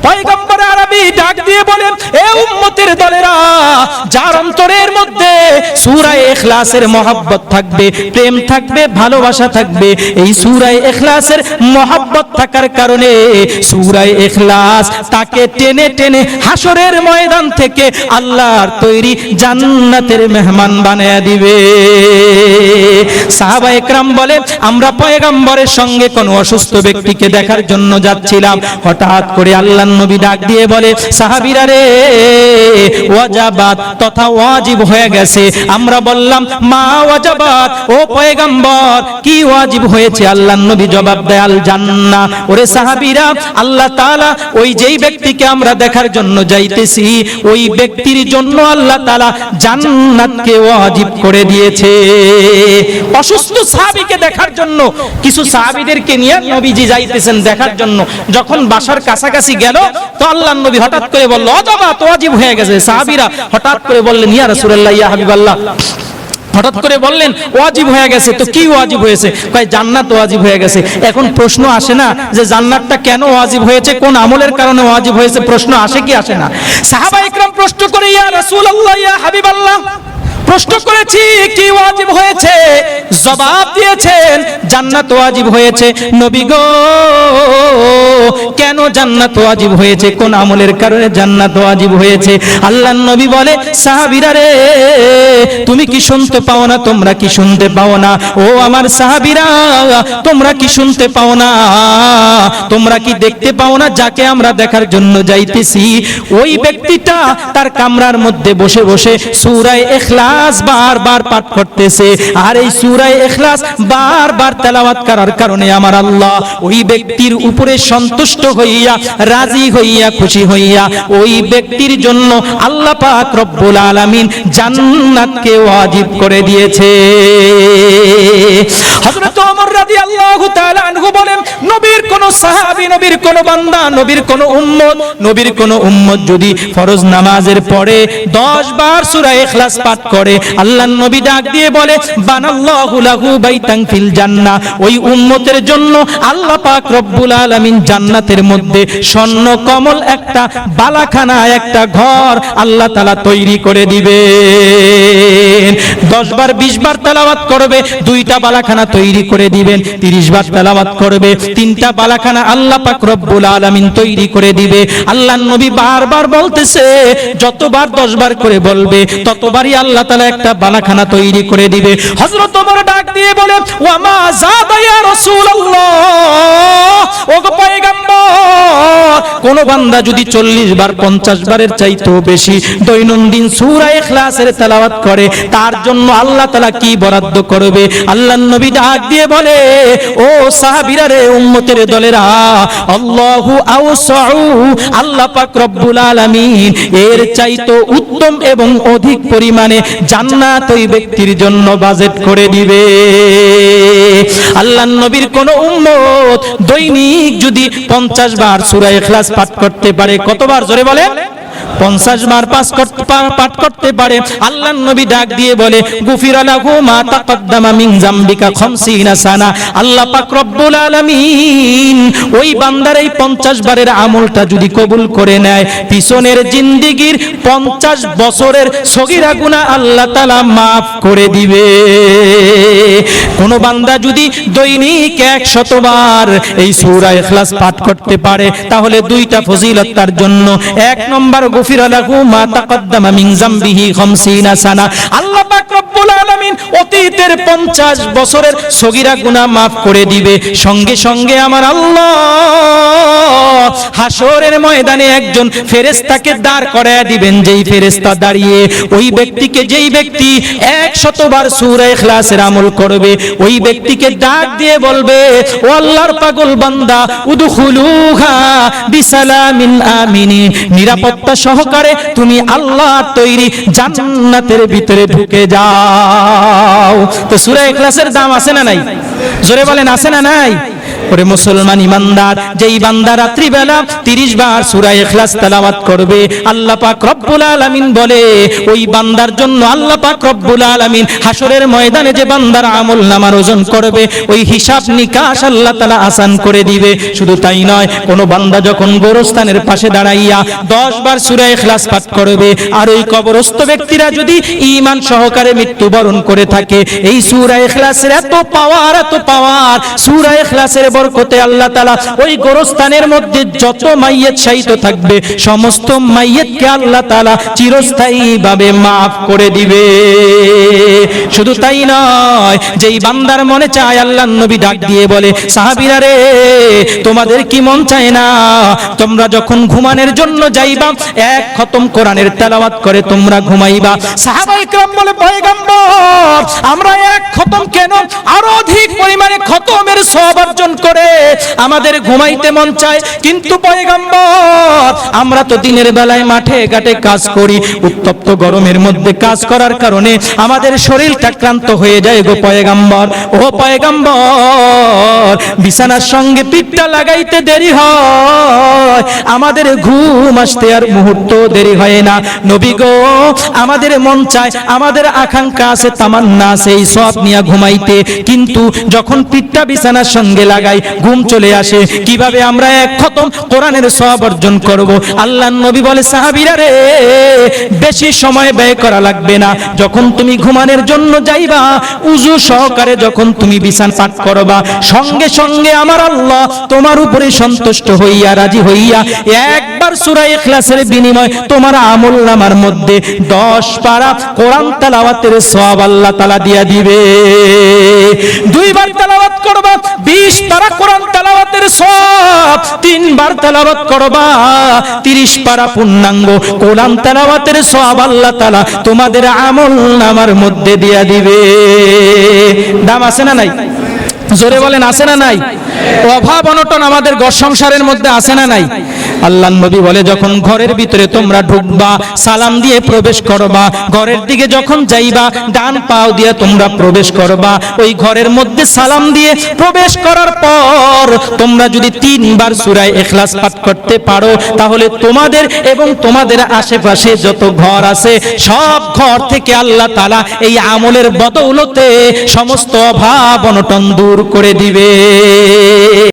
পয়গম্বর আরবি ডাক দিয়ে বলেন, এ উম্মতের দলেরা, যার অন্তরের মধ্যে সূরা ইখলাসের মহব্বত থাকবে, প্রেম থাকবে, ভালোবাসা থাকবে, এই সূরা ইখলাসের মহব্বত থাকার কারণে সূরা ইখলাস তাকে টেনে টেনে হাসরের ময়দান থেকে আল্লাহর তৈরি জান্নাতের মেহমান বানায়া দিবে। সাহাবা একরাম বলে, আমরা পয়গম্বরের সঙ্গে কোন অসুস্থ ব্যক্তিকে দেখার জন্য যাচ্ছিলাম, হঠাৎ করে আল্লাহর নবী ডাক দিয়ে বলে, সাহাবীরা রে, ওয়াজাবাত তথা ওয়াজিব হয়ে গেছে। আমরা বললাম, মা ওয়াজাবাত, ও পয়গম্বর কি ওয়াজিব হয়েছে? আল্লাহর নবী জবাব দেয়, আল জান্নাহ। ওরে সাহাবীরা, আল্লাহ তাআলা ওই যেই ব্যক্তিকে আমরা দেখার জন্য যাইতেছি, ওই ব্যক্তির জন্য আল্লাহ তাআলা জান্নাতকে ওয়াজিব করে দিয়েছে। অসুস্থ সাহাবীকে দেখার জন্য কিছু সাহাবীদেরকে নিয়ে নবীজি যাইতেছেন দেখার জন্য। যখন বাসার কাছাকাছি গেল, তো আল্লাহর নবী হঠাৎ করে বলল, ওয়াজাবাত, ওয়াজিব হয়ে গেছে। সাহাবীরা হঠাৎ করে বললেন, ইয়া রাসূলুল্লাহ, ইয়া হাবিবাল্লাহ, হঠাৎ করে বললেন ওয়াজিব হয়ে গেছে। তো কি ওয়াজিব হয়েছে? কয় জান্নাত ওয়াজিব হয়ে গেছে। এখন প্রশ্ন আসে না যে জান্নাতটা কেন ওয়াজিব হয়েছে, কোন আমলের কারণে ওয়াজিব হয়েছে? প্রশ্ন আসে কি আসে না? সাহাবা ইকরাম প্রশ্ন করে, ইয়া রাসূলুল্লাহ, ইয়া হাবিবাল্লাহ, প্রশ্ন করেছি কি ওয়াজিব হয়েছে? জবাব দিয়েছেন জান্নাত ওয়াজিব হয়েছে। নবী গো, কেন জান্নাত ওয়াজিব হয়েছে? কোন আমলের কারণে জান্নাত ওয়াজিব হয়েছে? আল্লাহর নবী বলে, সাহাবীরা রে, তুমি কি শুনতে পাও না? তোমরা কি শুনতে পাও না? ও আমার সাহাবীরা, তোমরা কি শুনতে পাও না? তোমরা কি দেখতে পাও না? যাকে আমরা দেখার জন্য যাইতেছি, ওই ব্যক্তিটা তার কামরার মধ্যে বসে বসে সূরা ইখলাস বারবার পাঠ করতেছে। আর এই সূরা ইখলাস বারবার তেলাওয়াত করার কারণে আমার আল্লাহ ওই ব্যক্তির উপরে সন্তুষ্ট হইয়া, রাজি হইয়া, খুশি হইয়া ওই ব্যক্তির জন্য আল্লাহ পাক রব্বুল আলামিন জান্নাতকে ওয়াজিব করে দিয়েছে। হযরত ওমর রাদিয়াল্লাহু তাআলা আনহু বলেন, নবীর কোন সাহাবী, নবীর কোন বান্দা, নবীর কোন উম্মত যদি ফরজ নামাজের পরে 10 বার সূরা ইখলাস পাঠ করে, আল্লাহর নবী ডাক দিয়ে বলে, বানাল্লাহু লাহু বাইতান ফিল জান্নাহ, ওই উম্মতের জন্য আল্লাহ পাক রব্বুল আলামিন জান্নাতের মধ্যে স্বর্ণ কমল একটা বালাখানা, একটা ঘর আল্লাহ তাআলা তৈরি করে দিবেন। 10 বার 20 বার তেলাওয়াত করবে, 2টা বালাখানা তৈরি করে দিবেন। 30 বার তেলাওয়াত করবে, 3টা বালাখানা আল্লাহ পাক রব্বুল আলামিন তৈরি করে দিবে। আল্লাহর নবী বারবার বলতেছে, যতবার 10 বার করে বলবে, ততবারই আল্লাহ তাআলা একটা বালাখানা তৈরি করে দিবে। হযরত ওমর ডাক দিয়ে বলে, ওয়া মা যাদা ইয়া রাসূলুল্লাহ, ও গো পয়গম্বর, কোন বান্দা যদি 40 বার 50 বারের চাইতেও বেশি দৈনন্দিন সূরা ইখলাসের তেলাওয়াত করে, তার জন্য আল্লাহ তাআলা কি বরাদ্দ করবে? আল্লাহর নবী ডাক দিয়ে বলে, ও সাহাবীরা রে, উম্মতের দলেরা, আল্লাহু আওসাউ, আল্লাহ পাক রব্বুল আলামিন এর চাইতে উত্তম এবং অধিক পরিমাণে জান্নাত ওই ব্যক্তির জন্য বাজেট করে দিবে। আল্লাহর নবীর কোন উম্মত দৈনিক যদি 50 বার সূরা ইখলাস পাঠ করতে পারে, কতবার? জোরে বলে। 50 বার পাঠ করতে পারে, আল্লাহর নবী ডাক দিয়ে বলে, গুফিরা লাহু মা তাকদ্দামা মিন যামবিকা 50 সানা। আল্লাহ পাক রব্বুল আলামিন ওই বান্দার এই 50 বারের আমলটা যদি কবুল করে নেয়, পিছনের জিন্দেগীর 50 বছরের সগীরা গুনাহ আল্লাহ তাআলা maaf করে দিবে। কোন বান্দা যদি দৈনিক 100 বার এই সূরা ইখলাস পাঠ করতে পারে, তাহলে 2টা ফজিলত তার জন্য। 1 নম্বর, গুফিরা লাহু মা তাকদ্দামা মিন যামবিহি 50 সানা। আল্লাহ পাক রব্বুল আলামিন অতীতের 50 বছরের সগীরা গুনাহ maaf করে দিবে। সঙ্গে সঙ্গে আমার আল্লাহ হাসরের ময়দানে একজন ফেরেশতাকে দাঁড় করায় দিবেন, যেই ফেরেশতা দাঁড়িয়ে ওই ব্যক্তিকে, যেই ব্যক্তি 100 বার সূরা ইখলাসের আমল করবে, ওই ব্যক্তিকে ডাক দিয়ে বলবে, ও আল্লাহর পাগল বান্দা, উদখুলুহা বিসালামিন আমিনিন, নিরাপত্তা সহকারে তুমি আল্লাহর তৈরি জান্নাতের ভিতরে ঢুকে যাও। তো সূরা ইখলাসের দাম আছে না নাই? জোরে বলেন, আছে না নাই? ওরে মুসলমান ইমানদার, যেই বান্দা রাত্রিবেলা 30 বার সূরা ইখলাস তেলাওয়াত করবে, আল্লাহ পাক রব্বুল আলামিন বলে ওই বান্দার জন্য আল্লাহ পাক রব্বুল আলামিন হাসরের ময়দানে যে বান্দার আমলনামার ওজন করবে, ওই হিসাব নিকাশ আল্লাহ তাআলা আসান করে দিবে। শুধু তাই নয়, কোন বান্দা যখন গোরস্থানের পাশে দাঁড়াইয়া 10 বার সূরা ইখলাস পাঠ করবে, আর ওই কবরস্থ ব্যক্তিরা যদি ঈমান সহকারে মৃত্যুবরণ করে থাকে, এই সূরা ইখলাসের এত পাওয়ার, এত পাওয়ার, সূরা ইখলাসের বরকতে আল্লাহ তাআলা ওই গোরস্থানের মধ্যে যত মাইয়িত শায়িত থাকবে, সমস্ত মাইয়িতকে আল্লাহ তাআলা চিরস্থায়ীভাবে maaf করে দিবে। শুধু তাই নয়, যেই বান্দার মনে চায়, আল্লাহর নবী ডাক দিয়ে বলে, সাহাবীরা রে, তোমাদের কি মন চায় না তোমরা যখন ঘুমানোর জন্য যাইবা এক খতম কোরআনের তেলাওয়াত করে তোমরা ঘুমাইবা? সাহাবায়ে কেরাম বলে, পয়গম্বর, আমরা এক খতম কেন, আরো অধিক পরিমাণে খতমের সওয়াব অর্জন করে আমাদের ঘুমাইতে মন চায়। কিন্তু পয়গম্বর, আমরা তো দিনের বেলায় মাঠে ঘাটে কাজ করি, উত্তপ্ত গরমের মধ্যে কাজ করার কারণে আমাদের শরীরটা ক্লান্ত হয়ে যায় গো পয়গম্বর। ও পয়গম্বর, বিছানার সঙ্গে পিঠটা লাগাইতে দেরি হয়, আমাদের ঘুম আসতে আর মুহূর্ত দেরি হয় না। নবী গো, আমাদের মন চায়, আমাদের আকাঙ্ক্ষা আছে, তামান্না আছে এই সওয়াব নিয়ে ঘুমাইতে, কিন্তু যখন পিঠটা বিছানার সঙ্গে লাগাই ঘুম চলে আসে। কিভাবে আমরা এক খতম কোরআনের সওয়াব অর্জন করব? আল্লাহর নবী বলে, সাহাবীরা রে, বেশি সময় ব্যয় করা লাগবে না। যখন তুমি ঘুমানোর জন্য যাইবা, উযু সহকারে যখন তুমি বিছানা পাক করবা, সঙ্গে সঙ্গে আমার আল্লাহ তোমার উপরে সন্তুষ্ট হইয়া, রাজি হইয়া একবার সূরা ইখলাসের বিনিময় তোমার আমলনামার মধ্যে 10 পারা কোরআন তেলাওয়াতের সওয়াব আল্লাহ তাআলা দিয়া দিবে। 2 বার তেলাওয়াত করবা 20 পারা কোরআন তেলাওয়াতের সওয়াব, 3 বার তেলাওয়াত করবা 30 পারা পূর্ণাঙ্গ কোরআন তেলাওয়াতের সওয়াব আল্লাহ তাআলা তোমাদের আমলনামার মধ্যে দিয়া দিবে। দাম আছে না নাই? জোরে বলেন, আছে না নাই? অভাব অনটন আমাদের ঘর সংসারের মধ্যে আছে না নাই? আল্লাহর নবী বলে, যখন ঘরের ভিতরে তোমরা ঢুকবা, সালাম দিয়ে প্রবেশ করবা, ঘরের দিকে যখন যাইবা ডান পাও দিয়ে তোমরা প্রবেশ করবা, ওই ঘরের মধ্যে সালাম দিয়ে প্রবেশ করার পর তোমরা যদি 3 বার সূরা ইখলাস পাঠ করতে পারো, তাহলে তোমাদের এবং তোমাদের আশেপাশে যত ঘর আছে সব ঘর থেকে আল্লাহ তাআলা এই আমলের বদৌলতে সমস্ত অভাব অনটন দূর করে দিবে।